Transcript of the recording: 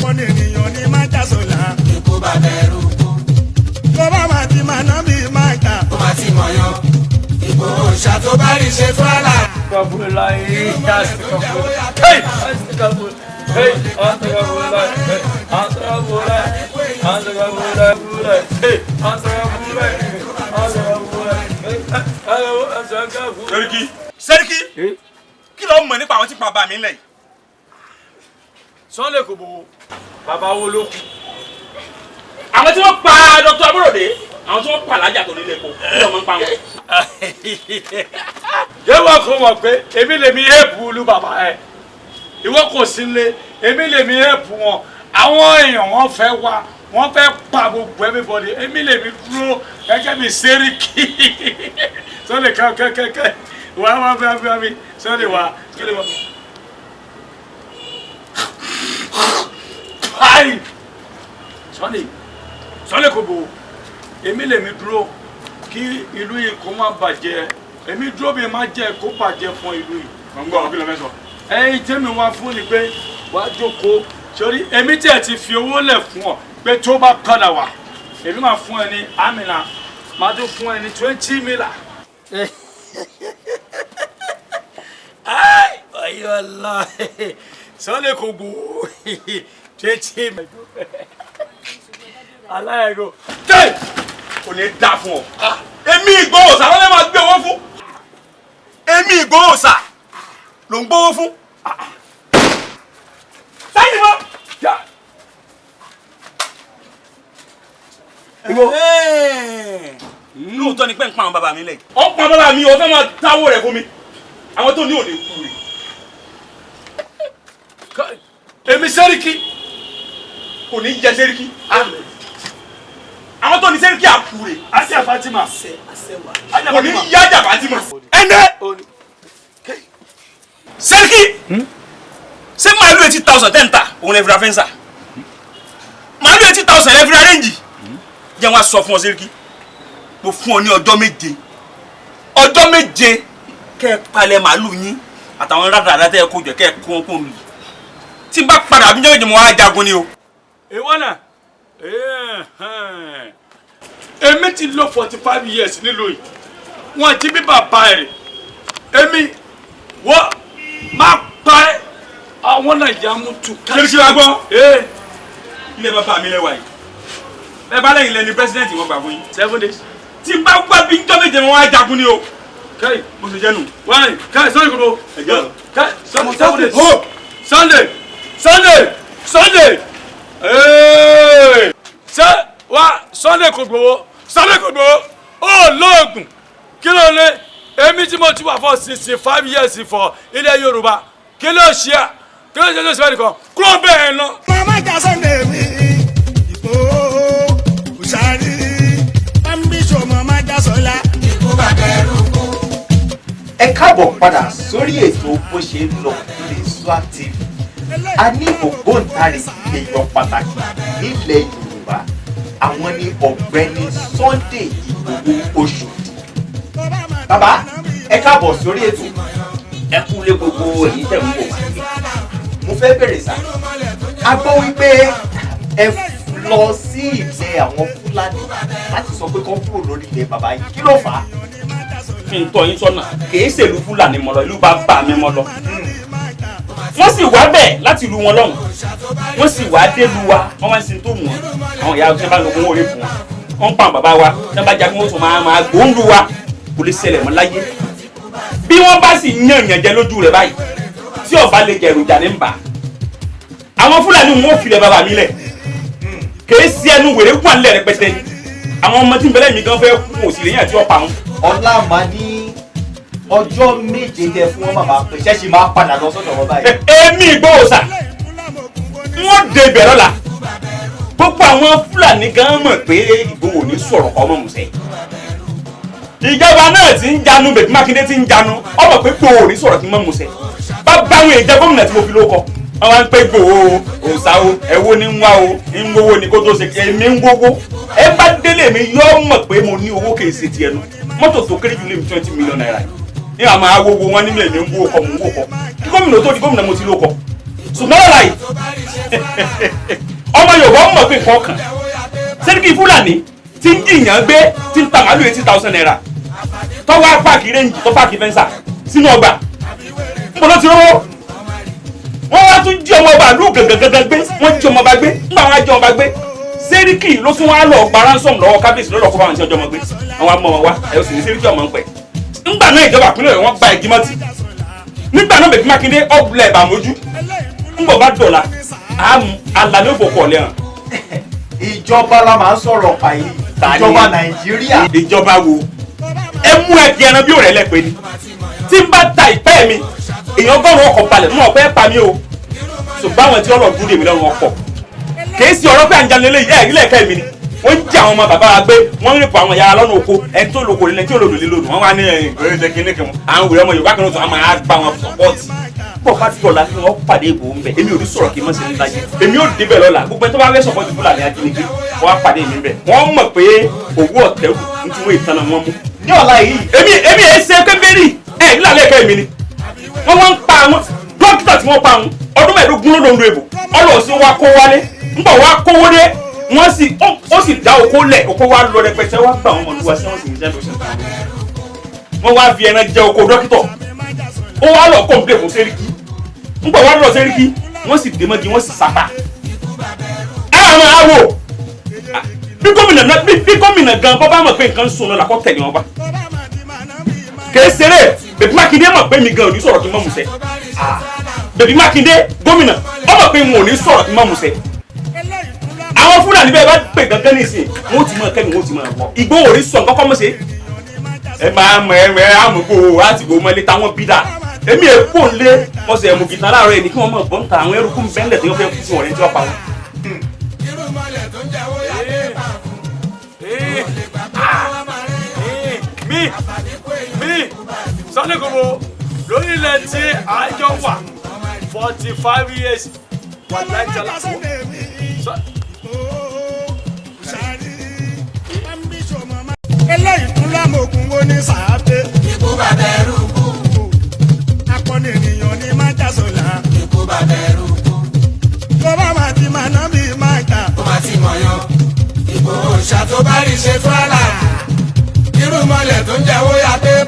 pọ̀ ní ènìyàn ní máa já sọ̀la. Ikú bàbá ẹrú kú. Tó bá máa ti máa ná bí máa kà. Ó máa ti mọ̀ yan. Ìgbòho ṣá tó bá rí ṣe tó àlà. Sẹ́ríkì kí ló mọ̀ nípa àwọn tí bàbá mi lẹ̀? Sunday kò bò bàbá wo ló kù. Àwọn tí wọ́n pa Dr. Aborode, àwọn tí wọ́n pa alájà tó nílé epo kí ló mọ̀ ń pa wọn? Jẹ́wọ́ kò mọ̀ pé èmi lèmi hẹ́ẹ̀pù olú bàbá ẹ̀. Ìwọ kò sí nílé èmi lèmi hẹ́ẹ̀pù wọn. Àwọn èèyàn wọn fẹ́ wá wọ́n fẹ́ pa gbogbo everybody èmi lèmi dúró gẹ́gẹ́ bí Sẹ́ríkì. Sunday kẹ́kẹ́kẹ́ wà á mi Sunday wà kí lè wà. Hi! Sunday kò bò èmi lèmi dúró kí ìlú yìí kó má bàjẹ́ èmi dúró bí má jẹ́ kó bàjẹ́ fún ìlú yìí. Mo ń gbọ́ kí ló fẹ́ sọ. Ẹyin tẹ́mi wá fún ni pé wàá jókòó sórí èmi tí ẹ ti fi owó lẹ̀ fún ọ pé tó bá padà wá èmi máa fún ẹ ní Amina máa tó fún ẹ ní 20 million. Ayọ̀lá Sunday kò gbó 20 million. Aláìgo. Tẹ́ kò ní dá fún ọ. Èmi Ìgbòho Òòṣà ló lè máa gbé owó fún. Èmi Ìgbòho Òòṣà ló ń gbówó fún. Sáyìn mọ́. Lóòótọ́ ni pé ń pa àwọn bàbá mi lẹ̀. Ó pa bàbá mi, ó fẹ́ máa dáwó rẹ̀ fún mi. Àwọn tó ní òde kú rè. Èmi Sẹ́ríkì Kò ní jẹ Sẹ́ríkì. Àwọn tó ní Sẹ́ríkì àkúrè. Asia Fatima. Kò ní yájà Fatima. Ẹnẹ́ Sẹ́ríkì ṣé màálù 80,000 tẹ́ǹtà òun lè fi ra fẹ́ǹsà? Màálù 80,000 lè fi ra rẹ́ǹjì? Jẹ́ wọ́n á sọ fún ọ Sẹ́ríkì. Mo fún ọ ní ọjọ́ méje kẹ́ ẹ palẹ̀ màálù yín àtàwọn rádàrá tẹ́ ẹ kó jẹ kẹ́ ẹ kó lù. Tí n bá padà àbí jẹ́ mo wá jagun ni o. Èwọ́n náà èmi ti lò 45 years nílùú yìí wọ́n ti bí bàbá rẹ̀ èmi wọ́n máa pa ẹ́ àwọn Nàìjíríà mú tu. Sẹ́ríkì wa gbọ́. Ilé bàbá mi lẹ́wà yìí. Ẹ bá lẹ́yìn lẹ́ni pẹ́sidẹ́ntì wọn gbà fún yín. 7 days. Tí n bá gbà bí jọ́ méje mo wá jagun ni o. Kẹ́yìn Mo ṣe jẹ́ nù. wáyé kẹ́yìn Sunday kúrò. Ẹ̀jẹ̀ lọ. Kẹ́yìn 7 days. Sunday. Ṣé wá Sunday kò gbowó ó lóògùn kí ló lé èmi tí mo ti wà fún 65 years fọ ilẹ̀ Yorùbá kí ló ṣe à kí ló ṣe tó ṣe fẹ́ nìkan kúrò bẹ́ẹ̀ náà. Màmá já Sunday mi Ìgbòho Òòṣà ambisho màmá já sọ̀la. Ikú bàbá ẹrú kú. Ẹ káàbọ̀ padà sórí ètò bó ṣe ń lọ lórí SWAT TV. A ní ògbóǹtarìgì èèyàn pàtàkì nílẹ̀ Yorùbá. Àwọn ni Ọ̀gbẹ́ni Sunday Ìgbòho Òṣòdì. Bàbá ẹ káàbọ̀ sórí ètò. Ẹ kú lé gbogbo èyí tẹ̀ ń wò wá ní. Mo fẹ́ bẹ̀rẹ̀ sá. A gbọ́ wípé ẹ lọ sí ilẹ̀ àwọn Fúlàní láti sọ pé kó kúrò lórí ilẹ̀ bàbá yìí. Kí ló fà á? Kí n tọ́ yín sọ́nà kìí ṣèlú Fúlàní mọ́ lọ ìlú bàbá mi mọ́ lọ. Wọ́n sì wá bẹ̀ láti ìlú wọn lọ́hùn. Wọ́n sì wá délùú wa wọ́n máa ń sin tó wù wọ́n. Àwọn ìyá ọ̀sẹ̀ bá ń lo owó orí fún wọn. Wọ́n ń pa bàbá wa tí wọ́n bá jagun wọ́n tún máa gbóńdù wa kò lè ṣẹlẹ̀ mọ́ láyé. Bí wọ́n bá sì yàn yàn jẹ lójú rẹ̀ báyìí tí ọba lè jẹ èròjà ní ń bà. Àwọn Fúlàní wọn ò filẹ̀ bàbá mi lẹ̀. Kìí sí ẹnu wèrè wà nílẹ̀ rẹpẹtẹ. Àwọn ọmọ tí ń bẹ̀rẹ̀ mi gan fẹ́ kú òsì lẹ́yìn àti ọ̀pá wọn. Ọlá máa ní ọjọ́ méje tẹ fún wọn bàbá pé ṣẹ́ṣì máa padà lọ sọ́dọ̀ wọn báyìí. Èmi Ìgbòho Òòṣà wọ́n dé ibẹ̀ lọ́la. Gbogbo àwọn Fúlàní gan mọ̀ pé Ìgbòho ní sọ̀rọ̀ ọmọ Mùsẹ̀. Ìjọba náà ti ń janu bèbí Mákindé ti ń janu ọmọ pé Ìgbòho ní sọ̀rọ̀ kí n mọ̀ Mùsẹ̀. Bá báwọn èèjẹ gómìnà tí mo fi lóko wọ́n wá ń pé Ìgbòho Òòṣà o ẹ̀wọ́ ní ń wá o ń wówó ni kó tó ṣe èmi ń wówó. Ẹ bá délé mi yọ mọ̀ pé mo ní owó kì í ṣe tiẹ̀ nu mọ́tò tó kéré jù lé mi 20 million naira ní àmọ́ awowo wọn nílé mi ń wó ọkọ̀ mò ń wó ọkọ̀ kí gómìnà tó di gómìnà mo ti lóko ṣùgbọ́n lọ́la yìí ọmọ Yorùbá mọ̀ pé nǹkan kan Sẹ́ríkì Fúlàní tí ń jìyàn gbé tí ń ta màálù 80,000 naira tọ́wọ́ páàkì rẹ́ǹjì tó páàkì fẹ́ǹsà sínú ọgbà ń bọ̀ ló ti rówó wọ́n wá tún jí ọmọ ọba àlú gàngàngàngàn gbé wọ́n jí ọmọ ọba gbé nígbà wọn á jí ọmọ ọba gbé Sẹ́ríkì ló tún wá lọ gba ransom lọ́wọ́ kábíyèsí lọ́lọ́kọ́ fáwọn tí ọjọ́ ọmọ gbé àwọn amọ̀ wọn wá ẹ̀yọ́ sì ní Sẹ́ríkì ọmọ ń pẹ́ ńgbà náà ìjọba ìpínlẹ̀ wọn gba ìgbìmọ̀tì nígbà náà bèbí Mákindé ọ̀bùlẹ̀ ìbàmójú ńgbọ̀ bá dọ̀la àlàní òfòkò ọ̀lẹ́ hàn. ìjọba la máa ń sọ̀rọ̀ pàyì ìjọba Nàìjíríà. ìjọba wo ẹ mú ẹkẹ ẹran bí òrẹ́lẹ̀ pé ni tí n bá ta ìpẹ́ mi èèyàn gbọ́rọ̀ ọkọ̀ balẹ̀ mú ọ̀pẹ́ pa mí o ṣùgbọ́n àwọn tí ọlọ́ọ̀dún dèmi lọ́rùn ọkọ̀ kìí sí ọ̀rọ̀ pé à ń jalè lé yẹ́ ilé ẹ̀kẹ́ mi ni wọ́n ń jẹ́ àwọn ọmọ bàbá wa gbé wọ́n ń rìpọ̀ àwọn yàrá lọ́nà oko ẹni tó lóko nílẹ̀ tí olódò lé lónìí wọ́n wá ní ìgbèrè kíní kan àwọn òwúrẹ́ ọmọ Yorùbá kan náà tó àwọn máa gbá wọn sọ́pọ́ọ̀tì pọ̀ bá ti dọ̀la kí wọ́n pàdé ìbò ń bẹ̀ èmi ò ní sọ̀rọ̀ kí n mọ̀ sí nílá yìí èmi ò débẹ̀ lọ́la gbogbo ẹni tó bá fẹ́ sọ̀pọ́ọ̀tì Fúlàní ajínigbé wọ́n á pàdé mi bẹ̀ wọ́n mọ̀ pé owó ọ̀tẹ́rù ní tí wọ́n ìtàn náà wọ́n mú ní ọ̀la yìí èmi ẹ̀ ṣe kébérì ẹ̀ nílàlẹ́ ẹ̀kẹ́ mi ni wọ́n ń pa àwọn dókítà tí wọ́n pa àwọn ọdún mẹ́ẹ̀ẹ́dógún ló lóńdó èbò ọlọ́ọ̀sìn wa kó wálé ńgbà wa kówó dé wọ́n sì ó sì dá oko lẹ̀ oko wa lọ rẹpẹtẹ wá gbà wọn mọ̀lúwa sí wọn sì ń jẹ́ lóṣù wọ́n wá fi ẹran jẹ oko dókítọ̀ ó wá lọ kọ̀ǹpilẹ̀ fún Sẹ́ríkì ńgbà wá lọ Sẹ́ríkì wọ́n sì dé mọ́gi wọ́n sì sápá àwọn àwò bí gómìnà gan bọ́ bá mọ̀ pé nǹkan ń sùn lọ́la kọ́ tẹ̀lé wọn bá kèé seré bèbí Mákindé mọ̀ pé mi gan ò ní sọ̀rọ̀ kí n mọ̀ musẹ́ bèbí Mákindé gómìnà ó mọ̀ pé n ò ní sọ̀rọ̀ kí n mọ̀ musẹ́ àwọn Fúlàní bẹ́ẹ̀ bá pè gangan nísìn wọ́n ti máa kẹ́mi wọ́n ti máa bọ̀ Ìgbòho rí sọ̀ nǹkan kọ́ mọ̀ sí ẹ máa mọ̀ ẹ àmúgbò láti gbò mọ́lé táwọn bí dà èmi ẹ̀ kó lé wọ́n sì ẹ̀mú gìtàn láàárọ̀ ẹ̀ ní kí wọ́n mọ̀ bọ́ǹtà àwọn ẹrúkú bẹ́ńlẹ̀ tí wọ́n fẹ́ kú sí wọn ní tí wọ́n pa wọn. mi Sunday Igboho lórílẹ̀ tí àjọ wà 45 years wà láìjọ lásán. eléyìí tún lámògùn wo ní sàábé. ikú bàbá ẹrú kú. akọni ènìyàn ní májàsọ̀lá. ikú bàbá ẹrú kú. tó bá máa ti máa ná bí máa kà. ó máa ti mọ̀ yan. Ìgbòho ṣá tó bá rí ṣe fúlàlà. irú mọ́lẹ̀ tó ń jẹ́wọ́ ya pé